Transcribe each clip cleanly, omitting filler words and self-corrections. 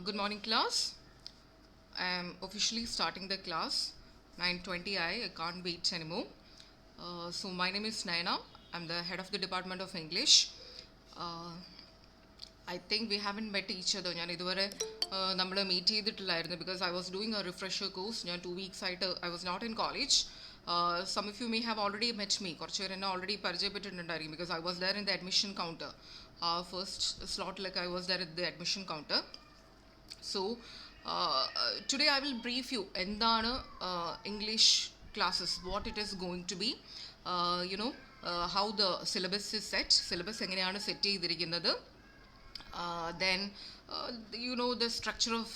Good morning, class. I am officially starting the class. 9:20. I can't wait anymore. So my name is Naina. I'm the head of the Department of English. Uh, I think we haven't met each other. ഞാൻ ഇതുവരെ നമ്മൾ meet ചെയ്തിട്ടില്ലായിരുന്നു because I was doing a refresher course. ഞാൻ 2 weeks ആയിട്ട് I was not in college. Some of you may have already met me. കുറച്ച് പേര് എന്നെ already പരിചയപ്പെട്ടിട്ടുണ്ടായിരിക്കും because I was there in the admission counter. First slot like I was there at the admission counter. So today I will brief you എന്താണ് English classes, what it is going to be, how the syllabus is set, syllabus എങ്ങനെയാണ് set ചെയ്തിരിക്കുന്നത്, then the structure of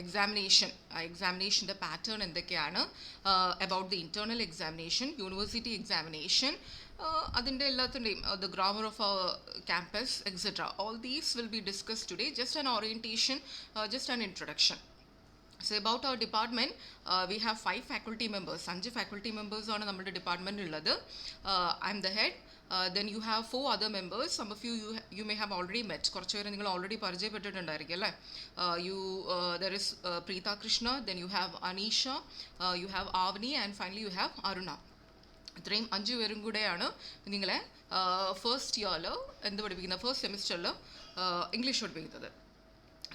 examination, examinationൻ്റെ pattern എന്തൊക്കെയാണ്, about the internal examination, university examination, അതിൻ്റെ എല്ലാത്തിൻ്റെയും the grammar of our campus, etc. All these will be discussed today. Just an orientation, just an introduction. So about our department, we have 5 faculty members. 5 faculty members ആണ് നമ്മുടെ department ഉള്ളത്. I'm the head. Then you have 4 other members. Some of you may have already met. കുറച്ച് പേര് നിങ്ങൾ already പരിചയപ്പെട്ടിട്ടുണ്ടായിരിക്കും അല്ലേ. There is Preeta Krishna, then you have Anisha, you have Avani, and finally you have Aruna. ഇത്രയും 5 പേരും കൂടെയാണ് നിങ്ങളെ first ഇയറിൽ എന്ത് പഠിപ്പിക്കുന്നത്, ഫസ്റ്റ് സെമിസ്റ്ററിൽ ഇംഗ്ലീഷ് പഠിപ്പിക്കുന്നത്.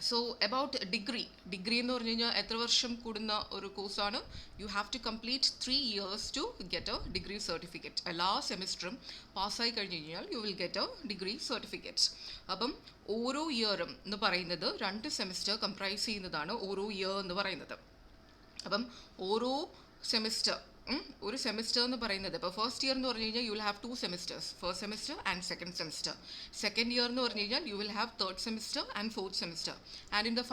സോ അബൌട്ട് ഡിഗ്രി എന്ന് പറഞ്ഞു കഴിഞ്ഞാൽ എത്ര വർഷം കൂടുന്ന ഒരു കോഴ്സാണ്. You have to complete 3 years to get a degree certificate. എല്ലാ സെമിസ്റ്ററും പാസ്സായി കഴിഞ്ഞ് കഴിഞ്ഞാൽ you will get a degree certificate. അപ്പം ഓരോ ഇയറും എന്ന് പറയുന്നത് 2 സെമിസ്റ്റർ കംപ്രൈസ് ചെയ്യുന്നതാണ് ഓരോ ഇയർ എന്ന് പറയുന്നത്. അപ്പം ഓരോ സെമിസ്റ്റർ ഒരു സെമിസ്റ്റർ എന്ന് പറയുന്നത് ഇപ്പോൾ ഫസ്റ്റ് ഇയർ എന്ന് പറഞ്ഞു കഴിഞ്ഞാൽ you will have 2 semesters, first semester and second semester. Second year എന്ന് പറഞ്ഞു കഴിഞ്ഞാൽ you will have third semester and fourth semester. And in the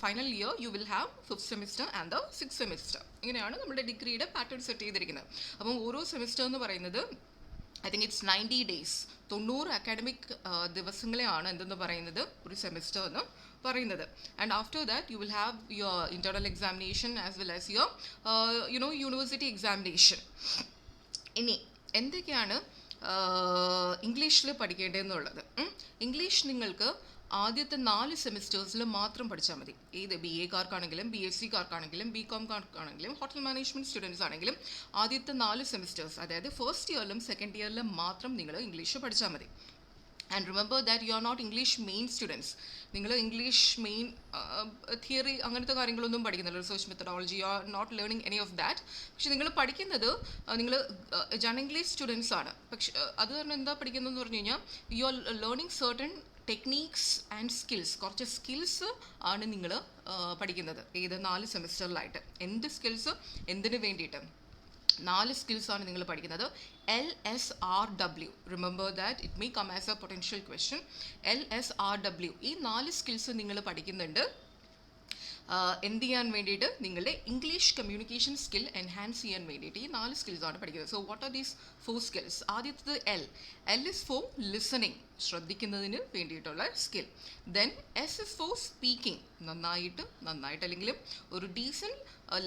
final year you will have fifth semester and the six semester. ഇങ്ങനെയാണ് നമ്മുടെ ഡിഗ്രിയുടെ pattern set ചെയ്തിരിക്കുന്നത്. അപ്പം ഓരോ semester എന്ന് പറയുന്നത് I think it's 90 days, 90 academic ദിവസങ്ങളെയാണ് എന്തെന്ന് പറയുന്നത് ഒരു സെമിസ്റ്റർ എന്ന് പറയുന്നത്. And after that you will have your internal examination as well as your university examination. ഇനി എന്തൊക്കെയാണ് ഇംഗ്ലീഷിൽ പഠിക്കേണ്ടതെന്നുള്ളത്. ഇംഗ്ലീഷ് നിങ്ങൾക്ക് ആദ്യത്തെ 4 സെമിസ്റ്റേഴ്സിൽ മാത്രം പഠിച്ചാൽ മതി. ഏത് BA-കാർക്കാണെങ്കിലും BSc-കാർക്കാണെങ്കിലും BCom-കാർക്കാണെങ്കിലും ഹോട്ടൽ മാനേജ്മെൻറ്റ് സ്റ്റുഡൻസ് ആണെങ്കിലും ആദ്യത്തെ 4 സെമിസ്റ്റേഴ്സ്, അതായത് ഫസ്റ്റ് ഇയറിലും സെക്കൻഡ് ഇയറിലും മാത്രം നിങ്ങൾ ഇംഗ്ലീഷ് പഠിച്ചാൽ മതി. And remember that you are not English main students. നിങ്ങൾ ഇംഗ്ലീഷ് മെയിൻ തിയറി അങ്ങനത്തെ കാര്യങ്ങളൊന്നും പഠിക്കുന്നില്ല, research methodology, you are not learning any of that. പക്ഷെ നിങ്ങൾ പഠിക്കുന്നത് നിങ്ങൾ ജൺ ഇംഗ്ലീഷ് സ്റ്റുഡൻസ് ആണ്. പക്ഷെ അത് തന്നെ എന്താ പഠിക്കുന്നതെന്ന് പറഞ്ഞു കഴിഞ്ഞാൽ U are learning certain techniques and skills. കുറച്ച് സ്കിൽസ് ആണ് നിങ്ങൾ പഠിക്കുന്നത് ഏത് 4 സെമിസ്റ്ററിലായിട്ട്. എന്ത് സ്കിൽസ്, എന്തിനു വേണ്ടിയിട്ട് 4 സ്കിൽസാണ് നിങ്ങൾ പഠിക്കുന്നത്. LSRW, remember that it may come as a potential question. LSRW, ഈ 4 സ്കിൽസ് നിങ്ങൾ പഠിക്കുന്നുണ്ട് എന്ത് ചെയ്യാൻ വേണ്ടിയിട്ട്, നിങ്ങളുടെ ഇംഗ്ലീഷ് കമ്മ്യൂണിക്കേഷൻ സ്കിൽ എൻഹാൻസ് ചെയ്യാൻ വേണ്ടിയിട്ട് ഈ 4 സ്കിൽസാണ് പഠിക്കുന്നത്. So what are these 4 skills? ആദ്യത്തത് L ഇസ് ഫോർ ലിസണിങ്, ശ്രദ്ധിക്കുന്നതിന് വേണ്ടിയിട്ടുള്ള skill. Then S is for speaking, നന്നായിട്ട് അല്ലെങ്കിലും ഒരു ഡീസൻറ്റ്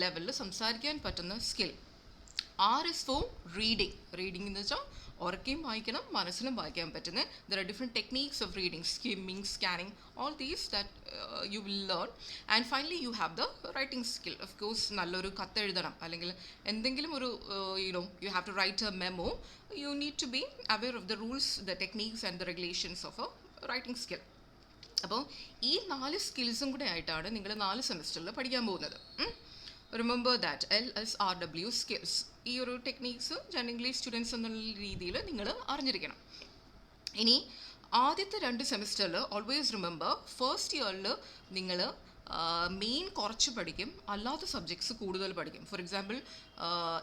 ലെവലിൽ സംസാരിക്കാൻ പറ്റുന്ന skill. R is for reading. Reading എന്ന് വെച്ചാൽ ഉറക്കെയും വായിക്കണം, മനസ്സിലും വായിക്കാൻ പറ്റുന്നത്. There are different techniques of reading, skimming, scanning, all these that you will learn. And finally you have the writing skill. Of course നല്ലൊരു കത്ത് എഴുതണം അല്ലെങ്കിൽ എന്തെങ്കിലും ഒരു you have to write a memo. You need to be aware of the rules, the techniques and the regulations of a writing skill. അപ്പോൾ ഈ 4 സ്കിൽസും കൂടെ ആയിട്ടാണ് നിങ്ങൾ 4 സെമിസ്റ്ററിൽ പഠിക്കാൻ പോകുന്നത്. Remember that LSRW skills. ഈ ഒരു ടെക്നീക്സ് ജൺ ഇംഗ്ലീഷ് സ്റ്റുഡൻസ് എന്നുള്ള രീതിയിൽ നിങ്ങൾ അറിഞ്ഞിരിക്കണം. ഇനി ആദ്യത്തെ 2 സെമിസ്റ്ററിൽ ഓൾവേസ് റിമെമ്പർ, ഫസ്റ്റ് ഇയറിൽ നിങ്ങൾ മെയിൻ കുറച്ച് പഠിക്കും, അല്ലാത്ത സബ്ജക്ട്സ് കൂടുതൽ പഠിക്കും. ഫോർ എക്സാമ്പിൾ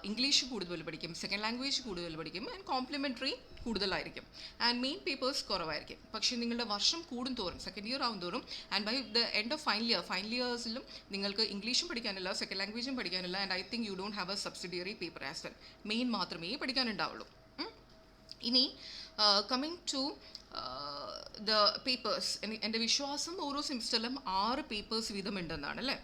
ഇംഗ്ലീഷ് കൂടുതൽ പഠിക്കും, സെക്കൻഡ് ലാംഗ്വേജ് കൂടുതൽ പഠിക്കും, ആൻഡ് കോംപ്ലിമെൻ്ററി കൂടുതലായിരിക്കും, ആൻഡ് മെയിൻ പേപ്പേഴ്സ് കുറവായിരിക്കും. പക്ഷേ നിങ്ങളുടെ വർഷം കൂടും തോറും, സെക്കൻഡ് ഇയർ ആവും തോറും, and by the end of final ഇയേഴ്സിലും നിങ്ങൾക്ക് ഇംഗ്ലീഷും പഠിക്കാനില്ല, സെക്കൻഡ് ലാംഗ്വേജും പഠിക്കാനില്ല, and I think you don't have a subsidiary paper as well. Main മാത്രമേ പഠിക്കാനുണ്ടാവുള്ളൂ. ഇനി കമ്മിങ് ടു ദ പേപ്പേഴ്സ്, എൻ്റെ വിശ്വാസം ഓരോ സെമിസ്റ്ററിലും 6 പേപ്പേഴ്സ് വീതം ഉണ്ടെന്നാണ് അല്ലേ.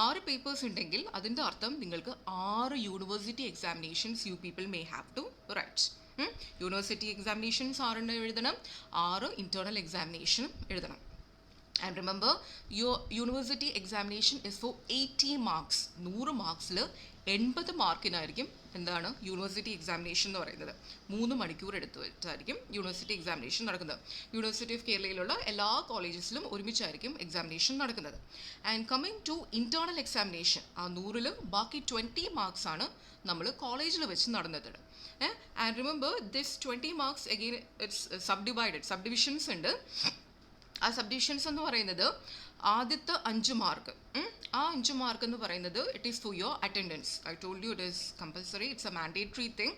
6 പേപ്പേഴ്സ് ഉണ്ടെങ്കിൽ അതിൻ്റെ അർത്ഥം നിങ്ങൾക്ക് 6 university examinations you people may have to write. University examinations 6 എഴുതണം, 6 ഇൻറ്റേർണൽ എക്സാമിനേഷനും എഴുതണം. And remember, your university examination is for 80 marks. 100 മാർക്സിൽ 80 മാർക്കിനായിരിക്കും എന്താണ് യൂണിവേഴ്സിറ്റി എക്സാമിനേഷൻ എന്ന് പറയുന്നത്. 3 മണിക്കൂർ എടുത്ത് വെച്ചായിരിക്കും യൂണിവേഴ്സിറ്റി എക്സാമിനേഷൻ നടക്കുന്നത്. യൂണിവേഴ്സിറ്റി ഓഫ് കേരളയിലുള്ള എല്ലാ കോളേജസിലും ഒരുമിച്ചായിരിക്കും എക്സാമിനേഷൻ നടക്കുന്നത്. And coming to internal examination, ആ 100-ൽ ബാക്കി 20 മാർക്സ് ആണ് നമ്മൾ കോളേജിൽ വെച്ച് നടന്നത്. And remember this 20 marks again it's subdivisions ഉണ്ട്. ആ സബ്ഡിവിഷൻസ് എന്ന് പറയുന്നത് ആദ്യത്തെ 5 മാർക്ക്, ആ 5 മാർക്ക് എന്ന് പറയുന്നത് it is for your attendance. I told you it is compulsory, it's A mandatory thing.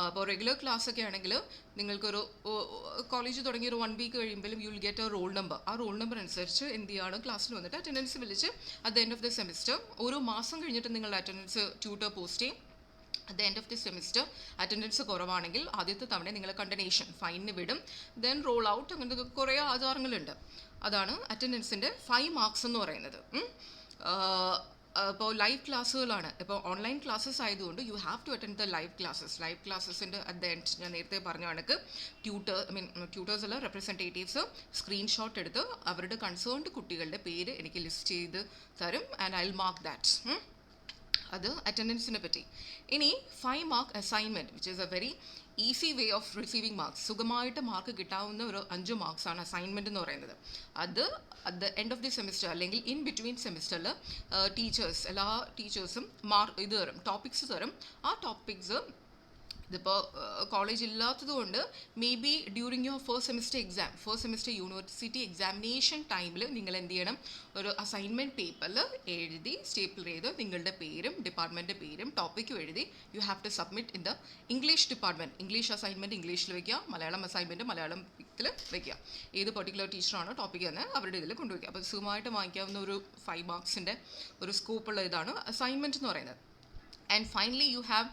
ഇപ്പോൾ റെഗുലർ ക്ലാസ് ഒക്കെ ആണെങ്കിൽ നിങ്ങൾക്കൊരു കോളേജ് തുടങ്ങി ഒരു 1 വീക്ക് കഴിയുമ്പോഴും U will get A roll number. ആ റോൾ നമ്പർ അനുസരിച്ച് എന്ത് ചെയ്യാണ്, ക്ലാസ്സിൽ വന്നിട്ട് അറ്റൻഡൻസ് വിളിച്ച് at the end of the semester ഓരോ മാസം കഴിഞ്ഞിട്ട് നിങ്ങളുടെ അറ്റൻഡൻസ് ട്യൂട്ടർ പോസ്റ്റ് ചെയ്യും. At the end of the semester attendance കുറവാണെങ്കിൽ ആദ്യത്തെ തവണ നിങ്ങളെ കണ്ടനേഷൻ ഫൈനിന് വിടും. ദെൻ റോൾ ഔട്ട്, അങ്ങനത്തെ കുറേ ആചാരങ്ങളുണ്ട്. അതാണ് അറ്റൻഡൻസിൻ്റെ 5 മാർക്സ് എന്ന് പറയുന്നത്. ഇപ്പോൾ ലൈവ് ക്ലാസ്സുകളാണ്, ഇപ്പോൾ ഓൺലൈൻ ക്ലാസ്സസ് ആയതുകൊണ്ട് you have to attend the live ക്ലാസ്സസിൻ്റെ അറ്റ് ദ എൻഡ് ഞാൻ നേരത്തെ പറഞ്ഞ കണക്ക് ട്യൂട്ടേഴ്സ് അല്ല റെപ്രസെൻറ്റേറ്റീവ്സ് സ്ക്രീൻഷോട്ട് എടുത്ത് അവരുടെ കൺസേൺഡ് കുട്ടികളുടെ പേര് എനിക്ക് ലിസ്റ്റ് ചെയ്ത് തരും. And I will mark that. അത് അറ്റൻഡൻസിനെ പറ്റി. ഇനി 5 mark assignment, which is A very easy way of receiving marks. സുഖമായിട്ട് മാർക്ക് കിട്ടാവുന്ന ഒരു 5 മാർക്സാണ് അസൈൻമെൻറ്റ് എന്ന് പറയുന്നത്. അത് at the end of the semester അല്ലെങ്കിൽ ഇൻ ബിറ്റ്വീൻ സെമിസ്റ്ററിൽ എല്ലാ ടീച്ചേഴ്സും ഇത് തരും, ടോപ്പിക്സ് തരും. ആ ടോപ്പിക്സ് ഇതിപ്പോൾ കോളേജ് ഇല്ലാത്തതുകൊണ്ട് may be during your first semester university examination ടൈമിൽ നിങ്ങൾ എന്ത് ചെയ്യണം, ഒരു അസൈൻമെൻറ്റ് പേപ്പറിൽ എഴുതി സ്റ്റേപ്പിൾ ചെയ്ത് നിങ്ങളുടെ പേരും ഡിപ്പാർട്ട്മെൻറ്റ് പേരും ടോപ്പിക്കും എഴുതി you have to submit in the English department. English assignment ഇംഗ്ലീഷിൽ വയ്ക്കുക, മലയാളം അസൈൻമെൻറ്റ് മലയാളത്തിൽ വയ്ക്കുക. ഏത് പെർട്ടിക്കുലർ ടീച്ചറാണോ ടോപ്പിക് തന്നെ അവരുടെ ഇതിൽ കൊണ്ടുവയ്ക്കുക. അപ്പോൾ സുഖമായിട്ട് വാങ്ങിക്കാവുന്ന ഒരു 5 മാർക്സിൻ്റെ ഒരു സ്കോപ്പുള്ള ഇതാണ് അസൈൻമെൻറ്റ് എന്ന് പറയുന്നത്. And finally you have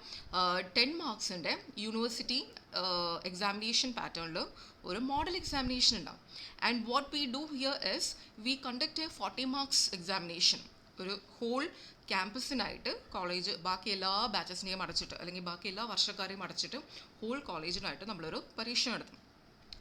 10 marks ഉണ്ട്. യൂണിവേഴ്സിറ്റി എക്സാമിനേഷൻ പാറ്റേണിൽ ഒരു മോഡൽ എക്സാമിനേഷൻ ഉണ്ടാവും. And what we do here is V conduct A 40 marks examination. ഒരു ഹോൾ ക്യാമ്പസിനായിട്ട് കോളേജ് ബാക്കി എല്ലാ ബാച്ചസിനെയും അടച്ചിട്ട് അല്ലെങ്കിൽ ബാക്കി എല്ലാ വർഷക്കാരെയും അടച്ചിട്ട് ഹോൾ കോളേജിനായിട്ട് നമ്മളൊരു പരീക്ഷ നടത്തും.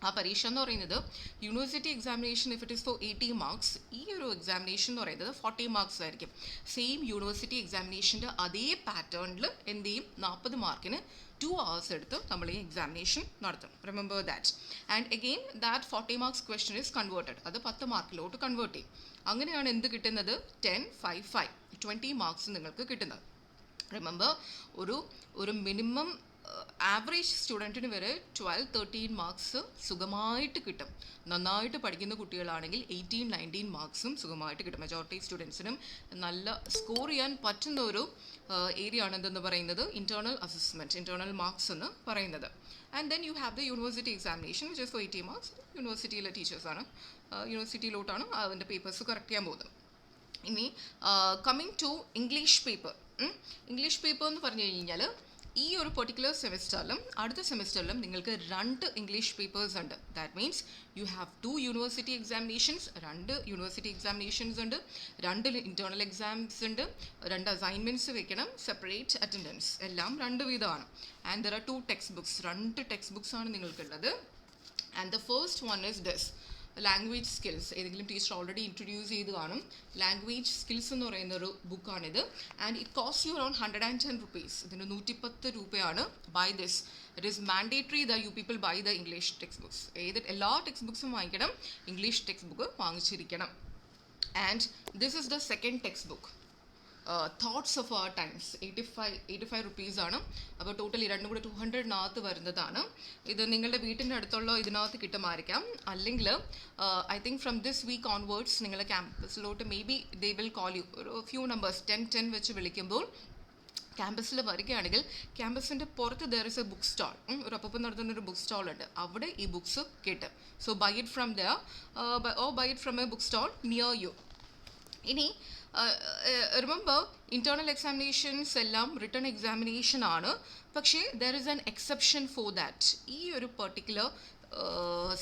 ആ പരീക്ഷ എന്ന് പറയുന്നത് university examination if it is for 80 marks, ഈ ഒരു എക്സാമിനേഷൻ എന്ന് പറയുന്നത് 40 മാർക്സ് ആയിരിക്കും. സെയിം യൂണിവേഴ്സിറ്റി എക്സാമിനേഷൻ്റെ അതേ പാറ്റേണിൽ എന്ത് ചെയ്യും, 40 മാർക്കിന് 2 hours എടുത്ത് നമ്മൾ ഈ എക്സാമിനേഷൻ നടത്തും. Remember that. And again that 40 marks question is converted. അത് 10 മാർക്കിലോട്ട് കൺവേർട്ട് ചെയ്യും. അങ്ങനെയാണ് എന്ത് കിട്ടുന്നത്, 10, 5, 5 20 മാർക്സ് നിങ്ങൾക്ക് കിട്ടുന്നത്. റിമെമ്പർ ഒരു മിനിമം ആവറേജ് സ്റ്റുഡൻറ്റിന് വരെ 12-13 മാർക്സ് സുഖമായിട്ട് കിട്ടും. നന്നായിട്ട് പഠിക്കുന്ന കുട്ടികളാണെങ്കിൽ 18-19 മാർക്സും സുഖമായിട്ട് കിട്ടും. മെജോറിറ്റി സ്റ്റുഡൻസിനും നല്ല സ്കോർ ചെയ്യാൻ പറ്റുന്ന ഒരു ഏരിയ ആണ് എന്തെന്ന് പറയുന്നത് ഇൻറ്റേർണൽ മാർക്സ് എന്ന് പറയുന്നത്. And then you have the university examination which is for 80 marks. യൂണിവേഴ്സിറ്റിയിലെ ടീച്ചേഴ്സാണ് യൂണിവേഴ്സിറ്റിയിലോട്ടാണ് അതിൻ്റെ പേപ്പേഴ്സ് കറക്റ്റ് ചെയ്യാൻ പോകുന്നത്. ഇനി കമ്മിങ് ടു ഇംഗ്ലീഷ് പേപ്പർ എന്ന് പറഞ്ഞു കഴിഞ്ഞാൽ ഈ ഒരു പെർട്ടിക്കുലർ സെമിസ്റ്ററിലും അടുത്ത സെമിസ്റ്ററിലും നിങ്ങൾക്ക് 2 ഇംഗ്ലീഷ് പേപ്പേഴ്സ് ഉണ്ട്. That means you have 2 university examinations, 2 university examinations ഉണ്ട്, 2 ഇൻറ്റേർണൽ എക്സാംസ് ഉണ്ട്, 2 അസൈൻമെൻറ്റ്സ് വെക്കണം, സെപ്പറേറ്റ് അറ്റൻഡൻസ്, എല്ലാം 2 വീതമാണ്. And there are 2 text books, 2 text books ആണ് നിങ്ങൾക്കുള്ളത്. And the first one is this language skills. ഏതെങ്കിലും ടീച്ചർ ഓൾറെഡി ഇൻട്രൊഡ്യൂസ് ചെയ്ത് കാണും. ലാംഗ്വേജ് സ്കിൽസ് എന്ന് പറയുന്നൊരു ബുക്കാണിത്. And it cost you around 110 rupees. ഇതിന് 110 രൂപയാണ്. Buy this, it is mandatory the you people buy the English text books. എല്ലാ text ബുക്സും വാങ്ങിക്കണം, ഇംഗ്ലീഷ് ടെക്സ്റ്റ് ബുക്ക് വാങ്ങിച്ചിരിക്കണം. And this is the second text book, thoughts of our times. 85 rupees ആണ്. അപ്പോൾ totally രണ്ടും കൂടെ 200 വരുന്നതാണ്. ഇത് നിങ്ങളുടെ വീട്ടിൻ്റെ അടുത്തുള്ള ഇതിനകത്ത് കിട്ടുമായിരിക്കാം. അല്ലെങ്കിൽ I think from this week onwards നിങ്ങളുടെ ക്യാമ്പസിലോട്ട് maybe they will call you. ഒരു ഫ്യൂ നമ്പേഴ്സ് 10 വെച്ച് വിളിക്കുമ്പോൾ ക്യാമ്പസിൽ വരികയാണെങ്കിൽ ക്യാമ്പസിൻ്റെ പുറത്ത് there is a book stall, ഒരു അപ്പം നടത്തുന്നൊരു ബുക്ക് സ്റ്റാൾ ഉണ്ട്. അവിടെ ഈ ബുക്സ് കിട്ടും. So buy it from there or buy it from a book stall near you. ഇനി റിമെമ്പർ ഇൻറ്റേർണൽ എക്സാമിനേഷൻസ് എല്ലാം റിട്ടേൺ എക്സാമിനേഷൻ ആണ്. പക്ഷേ there is an exception for that. ഈ ഒരു പെർട്ടിക്കുലർ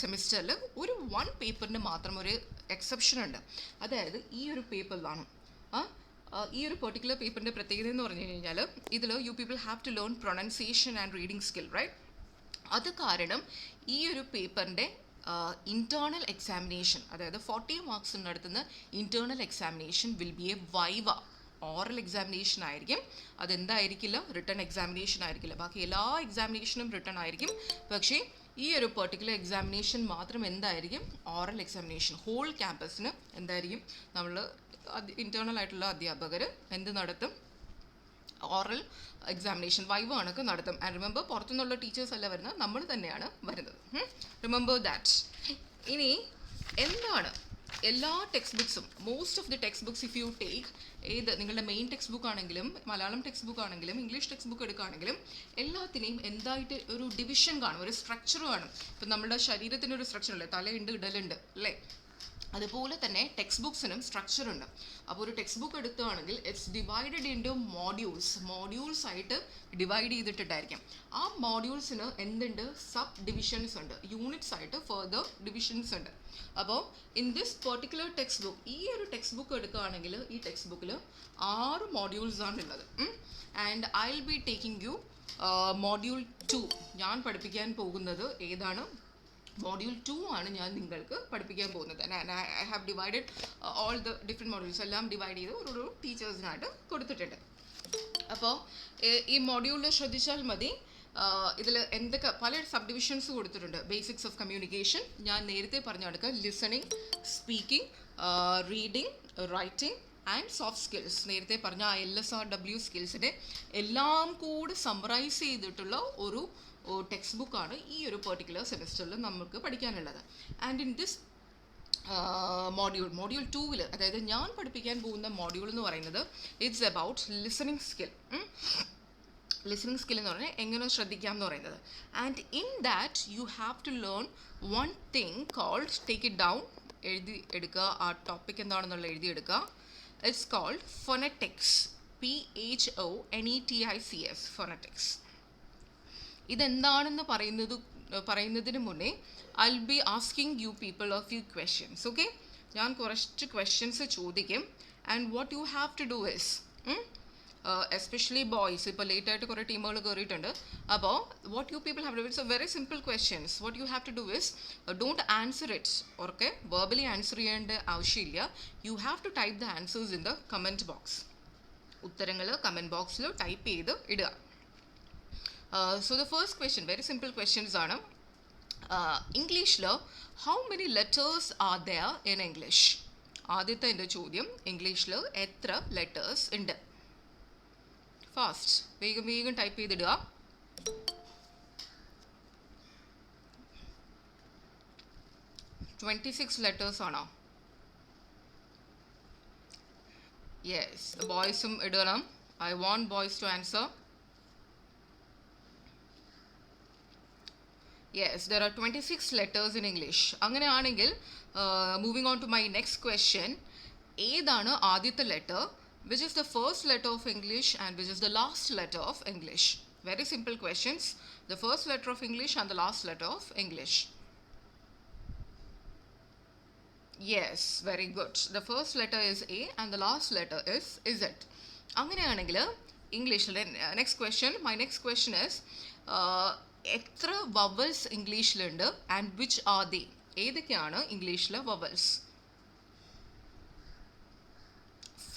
സെമിസ്റ്ററിൽ ഒരു 1 പേപ്പറിന് മാത്രം ഒരു എക്സെപ്ഷൻ ഉണ്ട്. അതായത് ഈ ഒരു പേപ്പറിലാണ്. ഈ ഒരു പെർട്ടിക്കുലർ പേപ്പറിൻ്റെ പ്രത്യേകത എന്ന് പറഞ്ഞു കഴിഞ്ഞാൽ ഇതിൽ you people have to learn pronunciation and reading skill, right? അത് കാരണം ഈ ഒരു പേപ്പറിൻ്റെ ഇൻറ്റേർണൽ എക്സാമിനേഷൻ, അതായത് 40 മാർക്സ് നടത്തുന്ന internal examination will be A viva. Oral examination ആയിരിക്കും. അതെന്തായിരിക്കില്ല? റിട്ടൺ എക്സാമിനേഷൻ ആയിരിക്കില്ല. ബാക്കി എല്ലാ എക്സാമിനേഷനും റിട്ടൺ ആയിരിക്കും. പക്ഷേ ഈ ഒരു പെർട്ടിക്കുലർ എക്സാമിനേഷൻ മാത്രം എന്തായിരിക്കും? Oral examination. ഹോൾ ക്യാമ്പസിന് എന്തായിരിക്കും? നമ്മൾ ഇൻറ്റേർണൽ ആയിട്ടുള്ള അധ്യാപകർ എന്ത് നടത്തും? ഓറൽ എക്സാമിനേഷൻ വൈവ കണക്ക് നടത്തും. ആൻഡ് റിമെമ്പർ, പുറത്തുനിന്നുള്ള ടീച്ചേഴ്സ് അല്ല വരുന്നത്, നമ്മൾ തന്നെയാണ് വരുന്നത്. Remember that. ഇനി എന്താണ് എല്ലാ ടെക്സ്റ്റ് ബുക്സും, most of the text books if you take, ഏത് നിങ്ങളുടെ മെയിൻ ടെക്സ്റ്റ് ബുക്ക് ആണെങ്കിലും മലയാളം ടെക്സ്റ്റ് ബുക്ക് ആണെങ്കിലും ഇംഗ്ലീഷ് ടെക്സ്റ്റ് ബുക്ക് എടുക്കുകയാണെങ്കിലും എല്ലാത്തിനെയും എന്തായിട്ട് ഒരു ഡിവിഷൻ കാണും, ഒരു സ്ട്രക്ചർ കാണും. ഇപ്പം നമ്മുടെ ശരീരത്തിൻ്റെ ഒരു സ്ട്രക്ചർ അല്ലേ, തലയുണ്ട്, ഇടലുണ്ട് അല്ലേ, അതുപോലെ തന്നെ ടെക്സ്റ്റ് ബുക്സിനും സ്ട്രക്ചർ ഉണ്ട്. അപ്പോൾ ഒരു ടെക്സ്റ്റ് ബുക്ക് എടുക്കുകയാണെങ്കിൽ ഇറ്റ്സ് ഡിവൈഡഡ് ഇൻറ്റു മോഡ്യൂൾസ് ആയിട്ട് ഡിവൈഡ് ചെയ്തിട്ടുണ്ടായിരിക്കും. ആ മോഡ്യൂൾസിന് എന്തുണ്ട്? സബ് ഡിവിഷൻസ് ഉണ്ട്, യൂണിറ്റ്സ് ആയിട്ട് ഫർദർ ഡിവിഷൻസ് ഉണ്ട്. അപ്പോൾ in this particular text book, ഈ ഒരു ടെക്സ്റ്റ് ബുക്ക് എടുക്കുകയാണെങ്കിൽ ഈ ടെക്സ്റ്റ് ബുക്കിൽ 6 മോഡ്യൂൾസ് ആണ് ഉള്ളത്. And I will B taking U module 2. ഞാൻ പഠിപ്പിക്കാൻ പോകുന്നത് ഏതാണ്? മോഡ്യൂൾ 2 ആണ് ഞാൻ നിങ്ങൾക്ക് പഠിപ്പിക്കാൻ പോകുന്നത്. I have divided all the different modules എല്ലാം ഡിവൈഡ് ചെയ്ത് ഒരു ടീച്ചേഴ്സിനായിട്ട് കൊടുത്തിട്ടുണ്ട്. അപ്പോൾ ഈ മോഡ്യൂളിൽ ശ്രദ്ധിച്ചാൽ മതി, ഇതിൽ എന്തൊക്കെ പല സബ് ഡിവിഷൻസ് കൊടുത്തിട്ടുണ്ട്. ബേസിക്സ് ഓഫ് കമ്മ്യൂണിക്കേഷൻ, ഞാൻ നേരത്തെ പറഞ്ഞ കണക്ക് listening, speaking, reading, writing and soft skills, നേരത്തെ പറഞ്ഞ LSRW സ്കിൽസിൻ്റെ എല്ലാം കൂടി സമ്മറൈസ് ചെയ്തിട്ടുള്ള ഒരു ടെക്സ്റ്റ് ബുക്കാണ് ഈ ഒരു പെർട്ടിക്കുലർ സെമിസ്റ്ററിൽ നമുക്ക് പഠിക്കാനുള്ളത്. ആൻഡ് ഇൻ ദിസ് മോഡ്യൂൾ 2, അതായത് ഞാൻ പഠിപ്പിക്കാൻ പോകുന്ന മോഡ്യൂൾ എന്ന് പറയുന്നത് it's about listening skill. Listening skill എന്ന് പറഞ്ഞാൽ എങ്ങനെ ശ്രദ്ധിക്കാം എന്ന് പറയുന്നത്. And in that you have to learn one thing called, take it down, എഴുതി എടുക്കുക, ആ ടോപ്പിക് എന്താണെന്നുള്ള എഴുതിയെടുക്കുക. It's called phonetics, PHONETICS, phonetics. ഇതെന്താണെന്ന് പറയുന്നതിന് മുന്നേ I will be asking you people a few questions. Okay, ഞാൻ കുറച്ച് ക്വസ്റ്റ്യൻസ് ചോദിക്കും. And what you have to do is, especially boys, ഇപ്പോൾ ലേറ്റായിട്ട് കുറേ ടീമുകൾ കയറിയിട്ടുണ്ട്. അപ്പോൾ what you people have to do, it's a very simple questions. What you have to do is, don't answer it, okay, verbally answer ചെയ്യേണ്ട ആവശ്യമില്ല. You have to type the answers in the comment box. ഉത്തരങ്ങൾ comment ബോക്സിൽ type ചെയ്ത് ഇടുക. So the first question, very simple questions ആണ്. ഇംഗ്ലീഷിൽ how many letters are there in English? ആദ്യത്തെ എൻ്റെ ചോദ്യം, ഇംഗ്ലീഷിൽ എത്ര ലെറ്റേഴ്സ് ഉണ്ട്? ഫാസ്റ്റ്, വേഗം ടൈപ്പ് ചെയ്തിടുക. $26 letters ആണോ? യെസ്, ബോയ്സും ഇടണം. I want boys to answer. Yes, there are 26 letters in English. അങ്ങനെയാണെങ്കിൽ moving on to my next question, ഏതാണ് ആദ്യത്തെ letter? Which is the first letter of English and which is the last letter of English? Very simple questions. The first letter of English and the last letter of English. Yes, very good. The first letter is A and the last letter is Z. അങ്ങനെയാണെങ്കിൽ ഇംഗ്ലീഷിലെ next question, my next question is, എത്ര vowels ഇംഗ്ലീഷിലുണ്ട് and which are they? ഏതൊക്കെയാണ് ഇംഗ്ലീഷിലെ vowels?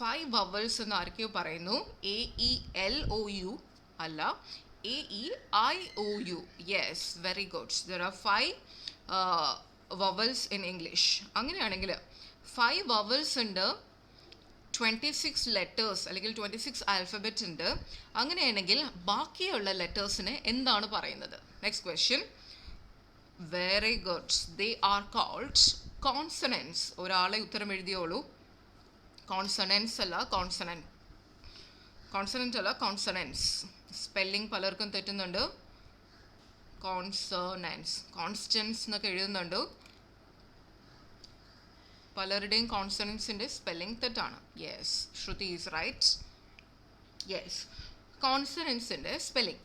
5 vowels എന്ന് ആരൊക്കെയോ പറയുന്നു. AELOU അല്ല, AEIOU. Yes, very good. There are 5 vowels in English. അങ്ങനെയാണെങ്കിൽ 5 വവൽസ് ഉണ്ട്, 26 ലെറ്റേഴ്സ് അല്ലെങ്കിൽ 26 ആൽഫബറ്റ് ഉണ്ട്. അങ്ങനെയാണെങ്കിൽ ബാക്കിയുള്ള ലെറ്റേഴ്സിനെ എന്താണ് പറയുന്നത്? Next question, very good. They are called consonants. ഒരാളെ ഉത്തരം എഴുതിയോളൂ. കോൺസണൻസ് അല്ല, കോൺസണൻറ്റ് അല്ല, കോൺസണൻസ്. സ്പെല്ലിംഗ് പലർക്കും തെറ്റുന്നുണ്ട്. കോൺസണൻസ്, കോൺസ്റ്റൻസ് എന്നൊക്കെ എഴുതുന്നുണ്ട്. പലരുടെയും കോൺസണൻസിൻ്റെ സ്പെല്ലിംഗ് തെറ്റാണ്. Yes, Shruti is right. Yes, കോൺസണൻസിൻ്റെ സ്പെല്ലിംഗ്.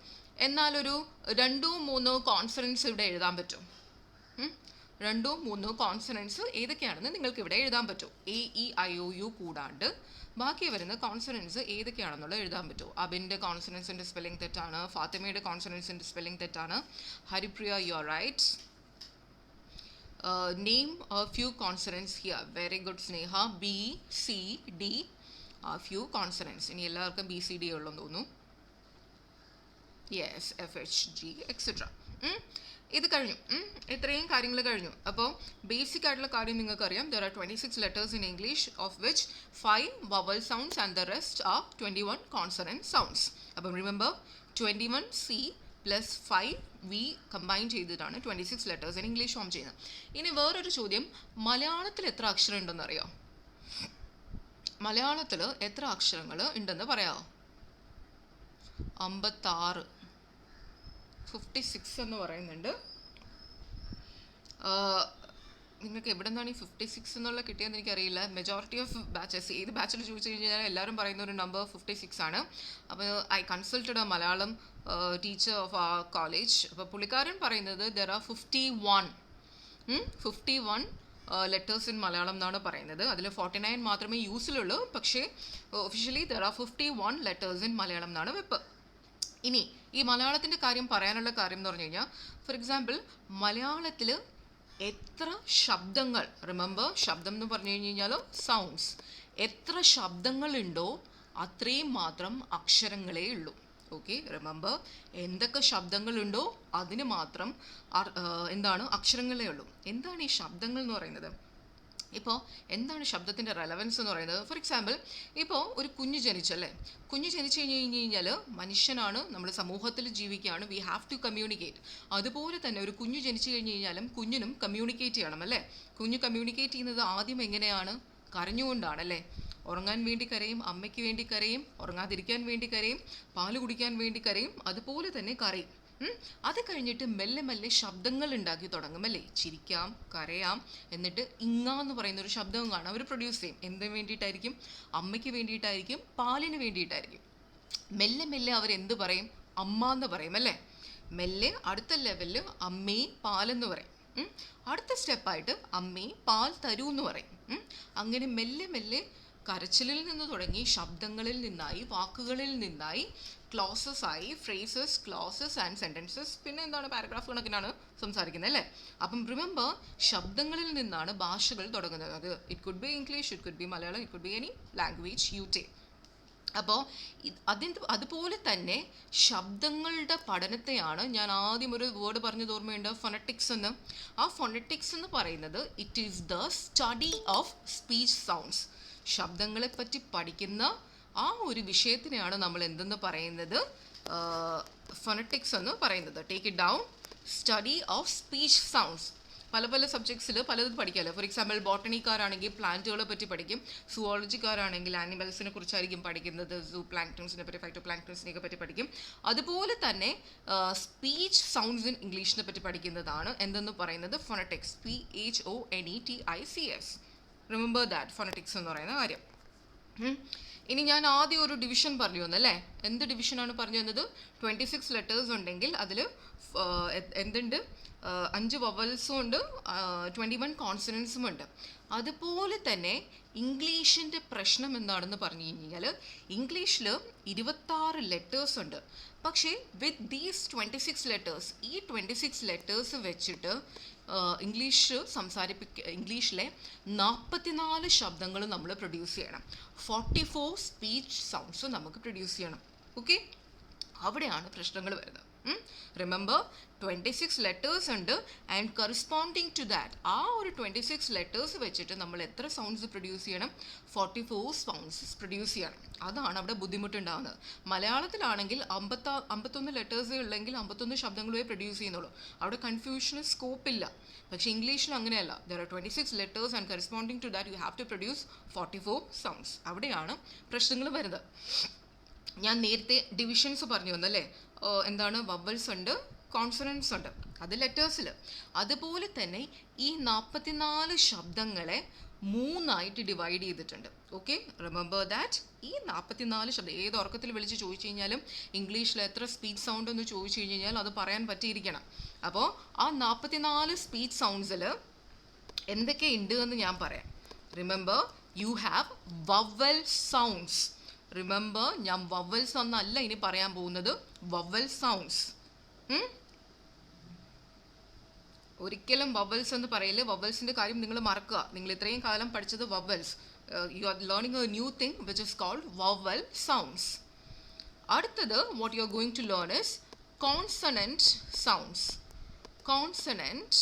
എന്നാലൊരു 2-3 കോൺസണൻസ് ഇവിടെ എഴുതാൻ പറ്റും. 2-3 കോൺസണൻസ് ഏതൊക്കെയാണെന്ന് നിങ്ങൾക്ക് ഇവിടെ എഴുതാൻ പറ്റും. AEIOU കൂടാണ്ട് ബാക്കി വരുന്ന കോൺസണൻസ് ഏതൊക്കെയാണെന്നുള്ളത് എഴുതാൻ പറ്റും. അബിൻ്റെ കോൺസണൻസിൻ്റെ സ്പെല്ലിംഗ് തെറ്റാണ്. ഫാത്തിമയുടെ കോൺസണൻസിൻ്റെ സ്പെല്ലിംഗ് തെറ്റാണ്. Haripriya, you are right. Name a few consonants here. Very good, Sneha. B, C, D. A few consonants. ഇനി എല്ലാവർക്കും ബി സി ഡി ഉള്ളതെന്ന് തോന്നുന്നു. Yes, F H G etcetera. ഇത് കഴിഞ്ഞു. ഇത്രയും കാര്യങ്ങൾ കഴിഞ്ഞു. അപ്പോൾ ബേസിക് ആയിട്ടുള്ള കാര്യം നിങ്ങൾക്കറിയാം. There are 26 letters in English, of which 5 vowel sounds and the rest are 21 consonant sounds. അപ്പം remember 21 C plus 5 V combine ചെയ്തിട്ടാണ് 26 letters in English ഫോം ചെയ്യുന്നത്. ഇനി വേറൊരു ചോദ്യം, മലയാളത്തിൽ എത്ര അക്ഷരം ഉണ്ടെന്ന് അറിയാമോ? മലയാളത്തിൽ എത്ര അക്ഷരങ്ങൾ ഉണ്ടെന്ന് പറയാമോ? 56, 56 എന്ന് പറയുന്നുണ്ട്. നിങ്ങൾക്ക് എവിടെ നിന്നാണ് ഈ 56 എന്നുള്ള കിട്ടിയതെന്ന് എനിക്കറിയില്ല. മെജോറിറ്റി ഓഫ് ബാച്ചസ്, ഏത് ബാച്ചിൽ ചോദിച്ചു കഴിഞ്ഞാൽ എല്ലാവരും പറയുന്ന ഒരു നമ്പർ 56 ആണ്. അപ്പോൾ I consulted A Malayalam teacher of ആ കോളേജ്. അപ്പോൾ പുള്ളിക്കാരൻ പറയുന്നത് there are 51 letters in Malayalam എന്നാണ് പറയുന്നത്. അതിൽ 49 മാത്രമേ യൂസിലുള്ളൂ. പക്ഷേ officially there are 51 letters in Malayalam എന്നാണ് വെപ്പ്. ഇനി ഈ മലയാളത്തിൻ്റെ കാര്യം പറയാനുള്ള കാര്യം എന്ന് പറഞ്ഞു കഴിഞ്ഞാൽ, ഫോർ എക്സാമ്പിൾ മലയാളത്തിൽ എത്ര ശബ്ദങ്ങൾ, റിമെമ്പർ ശബ്ദം എന്ന് പറഞ്ഞു കഴിഞ്ഞാൽ സൗണ്ട്സ്, എത്ര ശബ്ദങ്ങളുണ്ടോ അത്രയും മാത്രം അക്ഷരങ്ങളേ ഉള്ളൂ. ഓക്കെ, റിമെമ്പർ എന്തൊക്കെ ശബ്ദങ്ങളുണ്ടോ അതിന് മാത്രം എന്താണ് അക്ഷരങ്ങളേ ഉള്ളൂ. എന്താണ് ഈ ശബ്ദങ്ങൾ എന്ന് പറയുന്നത്? ഇപ്പോൾ എന്താണ് ശബ്ദത്തിൻ്റെ റെലവൻസ് എന്ന് പറയുന്നത്? ഫോർ എക്സാമ്പിൾ ഇപ്പോൾ ഒരു കുഞ്ഞ് ജനിച്ചല്ലേ, കുഞ്ഞ് ജനിച്ചു കഴിഞ്ഞാൽ മനുഷ്യനാണ്, നമ്മൾ സമൂഹത്തിൽ ജീവിക്കുകയാണ്, വി ഹാവ് ടു കമ്മ്യൂണിക്കേറ്റ്. അതുപോലെ തന്നെ ഒരു കുഞ്ഞ് ജനിച്ചു കഴിഞ്ഞാലും കുഞ്ഞിനും കമ്മ്യൂണിക്കേറ്റ് ചെയ്യണം അല്ലേ. കുഞ്ഞ് കമ്മ്യൂണിക്കേറ്റ് ചെയ്യുന്നത് ആദ്യം എങ്ങനെയാണ്? കരഞ്ഞുകൊണ്ടാണല്ലേ. ഉറങ്ങാൻ വേണ്ടി കരയും, അമ്മയ്ക്ക് വേണ്ടി കരയും, ഉറങ്ങാതിരിക്കാൻ വേണ്ടി കരയും, പാല് കുടിക്കാൻ വേണ്ടി കരയും, അതുപോലെ തന്നെ കരയും. അത് കഴിഞ്ഞിട്ട് മെല്ലെ മെല്ലെ ശബ്ദങ്ങൾ ഉണ്ടാക്കി തുടങ്ങും അല്ലേ. ചിരിക്കാം, കരയാം, എന്നിട്ട് ഇങ്ങാന്ന് പറയുന്നൊരു ശബ്ദവും കാണാം അവർ പ്രൊഡ്യൂസ് ചെയ്യും. എന്തിനു വേണ്ടിയിട്ടായിരിക്കും? അമ്മയ്ക്ക് വേണ്ടിയിട്ടായിരിക്കും, പാലിന് വേണ്ടിയിട്ടായിരിക്കും. മെല്ലെ മെല്ലെ അവരെന്ത് പറയും? അമ്മ എന്ന് പറയും അല്ലേ. മെല്ലെ അടുത്ത ലെവലിൽ അമ്മേ പാലെന്ന് പറയും. അടുത്ത സ്റ്റെപ്പായിട്ട് അമ്മേ പാൽ തരൂ എന്ന് പറയും. അങ്ങനെ മെല്ലെ മെല്ലെ കരച്ചിലിൽ നിന്ന് തുടങ്ങി ശബ്ദങ്ങളിൽ നിന്നായി, വാക്കുകളിൽ നിന്നായി, ക്ലോസസ് ആയി, ഫ്രേസസ്, ക്ലോസസ് ആൻഡ് സെൻറ്റൻസസ്, പിന്നെ എന്താണ് പാരഗ്രാഫ് കണക്കിനാണ് സംസാരിക്കുന്നത് അല്ലേ. അപ്പം റിമെമ്പർ ശബ്ദങ്ങളിൽ നിന്നാണ് ഭാഷകൾ തുടങ്ങുന്നത്. അത് it could be English, it could be Malayalam, it could be any language you take. അപ്പോൾ അതുപോലെ തന്നെ ശബ്ദങ്ങളുടെ പഠനത്തെയാണ് ഞാൻ ആദ്യം ഒരു വേർഡ് പറഞ്ഞത് ഓർമ്മയുണ്ട്, ഫൊണറ്റിക്സ് എന്ന്. ആ ഫൊണറ്റിക്സ് എന്ന് പറയുന്നത് it is the study of speech sounds. ശബ്ദങ്ങളെപ്പറ്റി പഠിക്കുന്ന ആ ഒരു വിഷയത്തിനെയാണ് നമ്മൾ എന്തെന്ന് പറയുന്നത്? ഫൊണറ്റിക്സ് എന്ന് പറയുന്നത്. Take it down, study of speech sounds. പല പല സബ്ജക്ട്സിൽ പലതും പഠിക്കാമല്ലോ. ഫോർ എക്സാമ്പിൾ ബോട്ടണിക്കാരാണെങ്കിൽ പ്ലാന്റുകളെ പറ്റി പഠിക്കും, സുവോളജിക്കാരാണെങ്കിൽ ആനിമൽസിനെ കുറിച്ചായിരിക്കും പഠിക്കുന്നത്, സൂ പ്ലാങ്ക്ടൺസിനെ പറ്റി, ഫൈറ്റോ പ്ലാങ്ക്ടൺസിനെയൊക്കെ പറ്റി പഠിക്കും. അതുപോലെ തന്നെ സ്പീച്ച് സൗണ്ട്സ് ഇൻ ഇംഗ്ലീഷിനെ പറ്റി പഠിക്കുന്നതാണ് എന്തെന്ന് പറയുന്നത്? Phonetics. PHONETICS. Remember that, phonetics എന്ന് പറയുന്ന കാര്യം. ഇനി ഞാൻ ആദ്യം ഒരു ഡിവിഷൻ പറഞ്ഞു തന്നല്ലേ. എന്ത് ഡിവിഷനാണ് പറഞ്ഞു തന്നത്? 26 ലെറ്റേഴ്സ് ഉണ്ടെങ്കിൽ അതിൽ എന്തുണ്ട്? 5 വവൽസും ഉണ്ട്, 21 കോൺസണൻസും ഉണ്ട്. അതുപോലെ തന്നെ ഇംഗ്ലീഷിൻ്റെ പ്രശ്നം എന്താണെന്ന് പറഞ്ഞു കഴിഞ്ഞാൽ, ഇംഗ്ലീഷിൽ 26 ലെറ്റേഴ്സ് ഉണ്ട്. പക്ഷേ വിത്ത് ദീസ് 26 ലെറ്റേഴ്സ്, ഈ 26 ലെറ്റേഴ്സ് വെച്ചിട്ട് ഇംഗ്ലീഷിലെ 44 ശബ്ദങ്ങൾ നമ്മൾ പ്രൊഡ്യൂസ് ചെയ്യണം. 44 സ്പീച്ച് സൗണ്ട്സ് നമുക്ക് പ്രൊഡ്യൂസ് ചെയ്യണം. ഓക്കെ, അവിടെയാണ് പ്രശ്നങ്ങൾ വരുന്നത്. റിമെമ്പർ 26 ലെറ്റേഴ്സ് ഉണ്ട് ആൻഡ് കറസ്പോണ്ടിങ് ടു ദാറ്റ് ആ ഒരു 26 ലെറ്റേഴ്സ് വെച്ചിട്ട് നമ്മൾ എത്ര സൗണ്ട്സ് പ്രൊഡ്യൂസ് ചെയ്യണം? 44 സൗണ്ട്സ് പ്രൊഡ്യൂസ് ചെയ്യണം. അതാണ് അവിടെ ബുദ്ധിമുട്ടുണ്ടാകുന്നത്. മലയാളത്തിലാണെങ്കിൽ 51 ലെറ്റേഴ്സ് ഉള്ളെങ്കിൽ 51 ശബ്ദങ്ങളെ പ്രൊഡ്യൂസ് ചെയ്യുന്നുള്ളൂ. അവിടെ കൺഫ്യൂഷന് സ്കോപ്പില്ല. പക്ഷേ ഇംഗ്ലീഷിൽ അങ്ങനെയല്ല. There are 26 letters and corresponding to that you have to produce 44 sounds. അവിടെയാണ് പ്രശ്നങ്ങൾ വരുന്നത്. ഞാൻ നേരത്തെ ഡിവിഷൻസ് പറഞ്ഞു തന്നല്ലേ. എന്താണ്? വവൽസ് ഉണ്ട്, കോൺസണൻസ് ഉണ്ട്, അത് ലെറ്റേഴ്സിൽ. അതുപോലെ തന്നെ ഈ 44 ശബ്ദങ്ങളെ 3ആയിട്ട് ഡിവൈഡ് ചെയ്തിട്ടുണ്ട്. Okay, remember that. ഈ 44 ശബ്ദം ഏത് ഉറക്കത്തിൽ വിളിച്ച് ചോദിച്ചു കഴിഞ്ഞാലും ഇംഗ്ലീഷിൽ എത്ര സ്പീച്ച് സൗണ്ട് എന്ന് ചോദിച്ചു കഴിഞ്ഞാൽ അത് പറയാൻ പറ്റിയിരിക്കണം. അപ്പോൾ ആ 44 സ്പീച്ച് സൗണ്ട്സിൽ എന്തൊക്കെ ഉണ്ട് എന്ന് ഞാൻ പറയാം. Remember, you have vowel sounds. Remember, ഞാൻ വവൽസ് എന്നല്ല ഇനി പറയാൻ പോകുന്നത്, വവൽ സൗണ്ട്സ്. ഒരിക്കലും വവൽസ് എന്ന് പറയില്ല. വവൽസിൻ്റെ കാര്യം നിങ്ങൾ മറക്കുക. നിങ്ങൾ ഇത്രയും കാലം പഠിച്ചത് vowels. You are learning a new thing which is called vowel sounds. അടുത്തത് what you are going to learn is consonant sounds. Consonant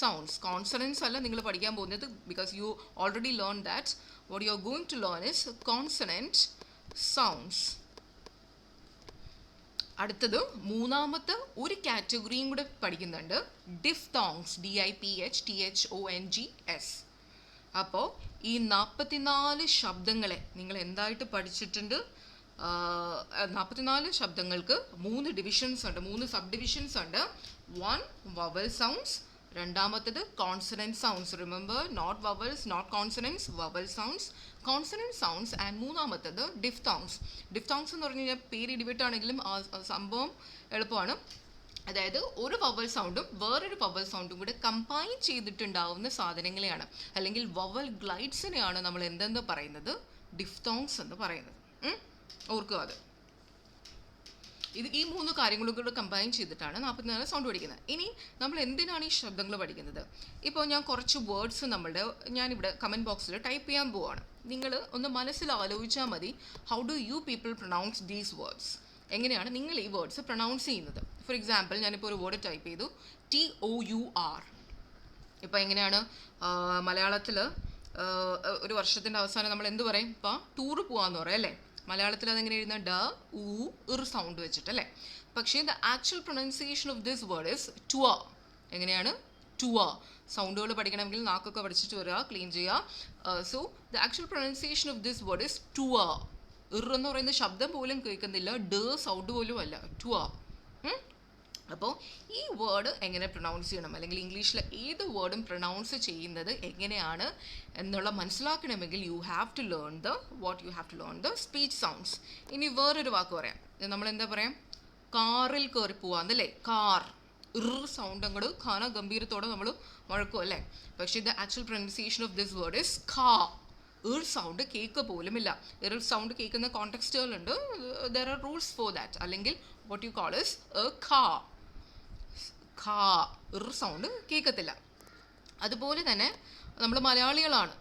sounds. Consonants അല്ല നിങ്ങൾ പഠിക്കാൻ പോകുന്നത്, because you already learn that. What you are going to learn is consonant sounds. അടുത്തത് മൂന്നാമത്തെ ഒരു കാറ്റഗറിയും കൂടെ പഠിക്കുന്നുണ്ട്, ഡിഫ്തോങ്സ്. DIPHTHONGS. അപ്പോൾ ഈ 44 ശബ്ദങ്ങളെ നിങ്ങൾ എന്തായിട്ട് പഠിച്ചിട്ടുണ്ട്? 44 ശബ്ദങ്ങൾക്ക് 3 ഡിവിഷൻസ് ഉണ്ട്, 3 സബ് ഡിവിഷൻസ് ഉണ്ട്. 1 വവൽ സൗണ്ട്സ്, രണ്ടാമത്തേത് consonant sounds. Remember, not vowels, not consonants, vowel sounds, consonant sounds. And മൂന്നാമത്തേത് ഡിഫ്തോങ്സ്. ഡിഫ്തോങ്സ് എന്ന് പറഞ്ഞു കഴിഞ്ഞാൽ പേര് ഇടിവിട്ടാണെങ്കിലും സംഭവം എളുപ്പമാണ്. അതായത് ഒരു വവൽ സൗണ്ടും വേറൊരു വവൽ സൗണ്ടും കൂടെ കമ്പൈൻ ചെയ്തിട്ടുണ്ടാവുന്ന സാധനങ്ങളെയാണ്, അല്ലെങ്കിൽ വവൽ ഗ്ലൈഡ്സിനെയാണ് നമ്മൾ എന്തെന്ന് പറയുന്നത്? ഡിഫ്തോങ്സ് എന്ന് പറയുന്നത്. ഓർക്കുക അത്. ഈ 3 കാര്യങ്ങളും കൂടെ കമ്പൈൻ ചെയ്തിട്ടാണ് 44 സൗണ്ട് പഠിക്കുന്നത്. ഇനി നമ്മൾ എന്തിനാണ് ഈ ശബ്ദങ്ങൾ പഠിക്കുന്നത്? ഇപ്പോൾ ഞാൻ കുറച്ച് വേർഡ്സ് ഞാനിവിടെ കമൻറ്റ് ബോക്സിൽ ടൈപ്പ് ചെയ്യാൻ പോവാണ്. നിങ്ങൾ ഒന്ന് മനസ്സിൽ ആലോചിച്ചാൽ മതി, how do you people pronounce these words? എങ്ങനെയാണ് നിങ്ങൾ ഈ വേർഡ്സ് പ്രൊനൗൺസ് ചെയ്യുന്നത്? ഫോർ എക്സാമ്പിൾ, ഞാനിപ്പോൾ ഒരു വേർഡ് ടൈപ്പ് ചെയ്തു, TOUR. ഇപ്പോൾ എങ്ങനെയാണ് മലയാളത്തിൽ ഒരു വർഷത്തിൻ്റെ അവസാനം നമ്മൾ എന്ത് പറയും? ഇപ്പോൾ ടൂറ് പോകാമെന്ന് പറയാം അല്ലേ? മലയാളത്തിൽ അതെങ്ങനെ എഴുതുന്ന? ഡ ഉ ഇർ സൗണ്ട് വെച്ചിട്ടല്ലേ? പക്ഷേ the actual pronunciation of this word is ടുവ. എങ്ങനെയാണ്? ടുവ. സൗണ്ടുകൾ പഠിക്കണമെങ്കിൽ നാക്കൊക്കെ പഠിച്ചിട്ട് വരിക, ക്ലീൻ ചെയ്യുക. So the actual pronunciation of this word is ടുവ. ഇർ എന്ന് പറയുന്ന ശബ്ദം പോലും കേൾക്കുന്നില്ല, ഡ സൗണ്ട് പോലും അല്ല, ടുവ. അപ്പോൾ ഈ വേർഡ് എങ്ങനെ പ്രൊനൗൺസ് ചെയ്യണം, അല്ലെങ്കിൽ ഇംഗ്ലീഷിലെ ഏത് വേർഡും പ്രൊനൗൺസ് ചെയ്യുന്നത് എങ്ങനെയാണ് എന്നുള്ള മനസ്സിലാക്കണമെങ്കിൽ you have to learn the speech sounds. ഇനി വേറൊരു വാക്ക് പറയാം. നമ്മൾ എന്താ പറയാം? കാറിൽ കയറി പോവാന്നല്ലേ? കാർ. ഇർ സൗണ്ട് അങ്ങോട്ട് ഖാന ഗംഭീരത്തോടെ നമ്മൾ മുഴക്കും അല്ലേ? പക്ഷേ the actual pronunciation of this word is ഖാ. ഇർ സൗണ്ട് കേൾക്കുക പോലുമില്ല. ഇർ സൗണ്ട് കേൾക്കുന്ന കോണ്ടെക്സ്റ്റുകളുണ്ട്. There are rules for that. അല്ലെങ്കിൽ what you call is a ഖാ. ഖാ. ഇർ സൗണ്ട് കേൾക്കത്തില്ല. അതുപോലെ തന്നെ നമ്മൾ മലയാളികളാണ്.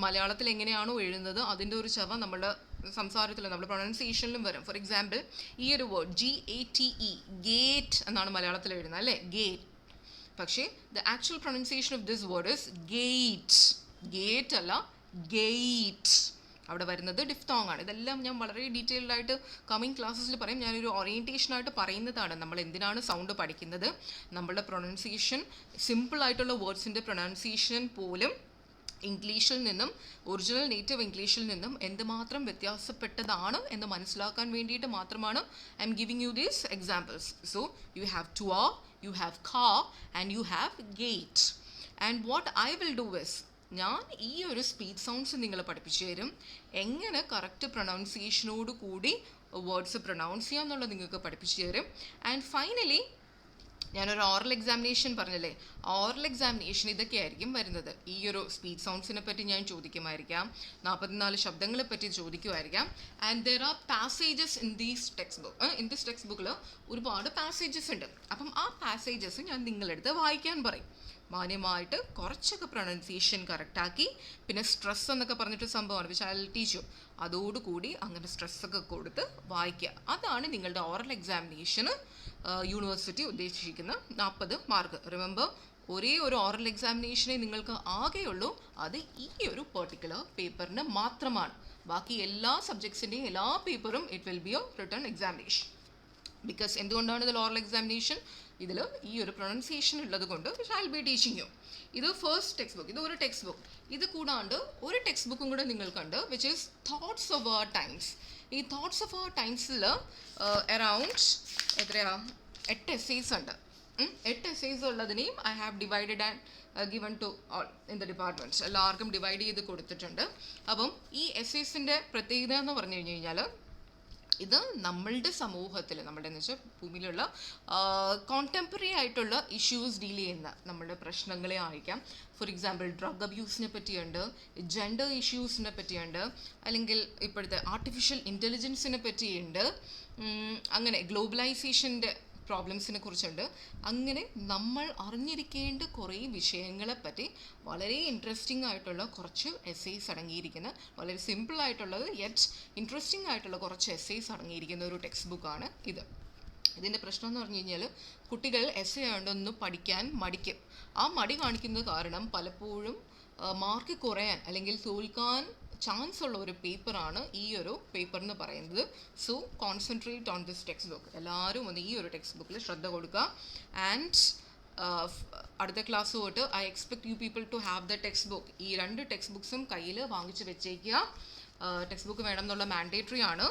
മലയാളത്തിൽ എങ്ങനെയാണോ എഴുതുന്നത് അതിൻ്റെ ഒരു ചവ നമ്മുടെ സംസാരത്തിൽ, നമ്മുടെ പ്രൊനൗൺസിയേഷനിലും വരും. ഫോർ എക്സാമ്പിൾ, ഈ ഒരു വേർഡ് GATE, ഗേറ്റ് എന്നാണ് മലയാളത്തിൽ എഴുതുന്നത് അല്ലേ? ഗേറ്റ്. പക്ഷേ the actual pronunciation of this word is gate. Gate അല്ല, ഗെയ്റ്റ്. അവിടെ വരുന്നത് ഡിഫ്തോങ് ആണ്. ഇതെല്ലാം ഞാൻ വളരെ ഡീറ്റെയിൽഡ് ആയിട്ട് കമ്മിങ് ക്ലാസ്സസിൽ പറയും. ഞാനൊരു ഓറിയൻറ്റേഷനായിട്ട് പറയുന്നതാണ്. നമ്മൾ എന്തിനാണ് സൗണ്ട് പഠിക്കുന്നത്? നമ്മളുടെ പ്രൊനൗൺസിയേഷൻ, സിമ്പിളായിട്ടുള്ള വേർഡ്സിൻ്റെ പ്രൊനൗൺസിയേഷൻ പോലും ഇംഗ്ലീഷിൽ നിന്നും, ഒറിജിനൽ നേറ്റീവ് ഇംഗ്ലീഷിൽ നിന്നും എന്തുമാത്രം വ്യത്യാസപ്പെട്ടതാണ് എന്ന് മനസ്സിലാക്കാൻ വേണ്ടിയിട്ട് മാത്രമാണ് I am giving you these examples. So you have ടുവ, യു ഹാവ് ഖാ and you have gate. And what I will do is, ഞാൻ ഈ ഒരു സ്പീച്ച് സൗണ്ട്സ് നിങ്ങളെ പഠിപ്പിച്ചു തരും. എങ്ങനെ കറക്റ്റ് പ്രൊനൗൺസിയേഷനോട് കൂടി വേർഡ്സ് പ്രൊനൗൺസ് ചെയ്യാം എന്നുള്ളത് നിങ്ങൾക്ക് പഠിപ്പിച്ചു തരും. ആൻഡ് ഫൈനലി ഞാനൊരു ഓറൽ എക്സാമിനേഷൻ പറഞ്ഞല്ലേ, ഓറൽ എക്സാമിനേഷൻ ഇതൊക്കെ ആയിരിക്കും വരുന്നത്. ഈ ഒരു സ്പീച്ച് സൗണ്ട്സിനെ പറ്റി ഞാൻ ചോദിക്കുമായിരിക്കാം, 44 ശബ്ദങ്ങളെ പറ്റി ചോദിക്കുമായിരിക്കാം. And there are passages in this textbook. In this text ബുക്കിൽ ഒരുപാട് പാസേജസ് ഉണ്ട്. അപ്പം ആ പാസേജസ് ഞാൻ നിങ്ങളെടുത്ത് വായിക്കാൻ പറയും. മാന്യമായിട്ട് കുറച്ചൊക്കെ പ്രൊനൗൺസിയേഷൻ കറക്റ്റാക്കി, പിന്നെ സ്ട്രെസ് എന്നൊക്കെ പറഞ്ഞിട്ട് സംഭവമാണ്, which I will teach you. അതോടുകൂടി അങ്ങനെ സ്ട്രെസ്സൊക്കെ കൊടുത്ത് വായിക്കുക. അതാണ് നിങ്ങളുടെ ഓറൽ എക്സാമിനേഷന് യൂണിവേഴ്സിറ്റി ഉദ്ദേശിക്കുന്ന 40 മാർക്ക്. റിമെമ്പർ, ഒരേ ഒരു ഓറൽ എക്സാമിനേഷനെ നിങ്ങൾക്ക് ആകെയുള്ളൂ, അത് ഈ ഒരു പെർട്ടിക്കുലർ പേപ്പറിന് മാത്രമാണ്. ബാക്കി എല്ലാ സബ്ജക്ട്സിൻ്റെയും എല്ലാ പേപ്പറും it will be A written examination. Because എന്തുകൊണ്ടാണ് ഇതിൽ ഓറൽ എക്സാമിനേഷൻ? ഇതിൽ ഈ ഒരു പ്രൊനൗൺസിയേഷൻ ഉള്ളത് കൊണ്ട് which I will B teaching you. ഇത് ഫസ്റ്റ് ടെക്സ്റ്റ് ബുക്ക്, ഇത് ഒരു ടെക്സ്റ്റ് ബുക്ക്. ഇത് കൂടാണ്ട് ഒരു ടെക്സ്റ്റ് ബുക്കും കൂടെ നിങ്ങൾക്കുണ്ട്, which is thoughts of our times. ഈ തോട്ട്സ് ഓഫ് അവർ ടൈംസിൽ അറൗണ്ട് എത്രയാ 8 essays ഉണ്ട്. 8 essays ഉള്ളതിനെയും I have divided and given to all in the departments. എല്ലാവർക്കും ഡിവൈഡ് ചെയ്ത് കൊടുത്തിട്ടുണ്ട്. അപ്പം ഈ എസ്സേസിൻ്റെ പ്രത്യേകത എന്ന് പറഞ്ഞു കഴിഞ്ഞ് കഴിഞ്ഞാൽ, ഇത് നമ്മളുടെ സമൂഹത്തിൽ, നമ്മളുടെ എന്ന് വെച്ചാൽ ഭൂമിയിലുള്ള കോണ്ടംപററി ആയിട്ടുള്ള ഇഷ്യൂസ് ഡീൽ ചെയ്യുന്ന നമ്മളുടെ പ്രശ്നങ്ങളെ ആയിരിക്കാം. ഫോർ എക്സാമ്പിൾ, ഡ്രഗ് അബ്യൂസിനെ പറ്റിയുണ്ട്, ജെൻഡർ ഇഷ്യൂസിനെ പറ്റിയുണ്ട്, അല്ലെങ്കിൽ ഇപ്പോഴത്തെ ആർട്ടിഫിഷ്യൽ ഇൻ്റലിജൻസിനെ പറ്റിയുണ്ട്, അങ്ങനെ ഗ്ലോബലൈസേഷൻ്റെ പ്രോബ്ലംസിനെ കുറിച്ചുണ്ട്. അങ്ങനെ നമ്മൾ അറിഞ്ഞിരിക്കേണ്ട കുറേ വിഷയങ്ങളെപ്പറ്റി വളരെ ഇൻട്രസ്റ്റിംഗ് ആയിട്ടുള്ള കുറച്ച് എസ്സേസ് അടങ്ങിയിരിക്കുന്ന, വളരെ സിമ്പിൾ ആയിട്ടുള്ളത് യെറ്റ് ഇൻട്രസ്റ്റിംഗ് ആയിട്ടുള്ള കുറച്ച് എസ്സേസ് അടങ്ങിയിരിക്കുന്ന ഒരു ടെക്സ്റ്റ് ബുക്കാണ് ഇത്. ഇതിൻ്റെ പ്രശ്നം എന്ന് പറഞ്ഞു കഴിഞ്ഞാൽ കുട്ടികൾ എസ്സേ ആയതുകൊണ്ടൊന്ന് പഠിക്കാൻ മടിക്കും. ആ മടി കാണിക്കുന്നത് കാരണം പലപ്പോഴും മാർക്ക് കുറയാൻ അല്ലെങ്കിൽ തോൽക്കാൻ ചാൻസ് ഉള്ള ഒരു പേപ്പറാണ് ഈ ഒരു പേപ്പർ എന്ന് പറയുന്നത്. So concentrate on this text book. എല്ലാവരും ഒന്ന് ഈ ഒരു ടെക്സ്റ്റ് ബുക്കിൽ ശ്രദ്ധ കൊടുക്കുക. ആൻഡ് അടുത്ത ക്ലാസ് തൊട്ട് I expect you people to have the text book. ഈ 2 ടെക്സ്റ്റ് ബുക്സും കയ്യിൽ വാങ്ങിച്ച് വെച്ചേക്കുക. ടെക്സ്റ്റ് ബുക്ക് വേണം എന്നുള്ള മാൻഡേറ്ററി ആണ്.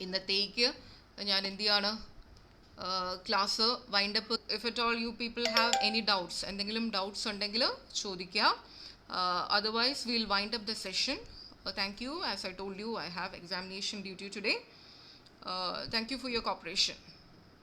ഇന്നത്തേക്ക് ഞാൻ എന്ത് ചെയ്യാണ്, class wind up. If at all U people have any doubts, എന്തെങ്കിലും ഡൗട്ട്സ് ഉണ്ടെങ്കിൽ ചോദിക്കുക. Otherwise we'll wind up the session. Thank you. As I told you, I have examination duty today. Thank you for your cooperation.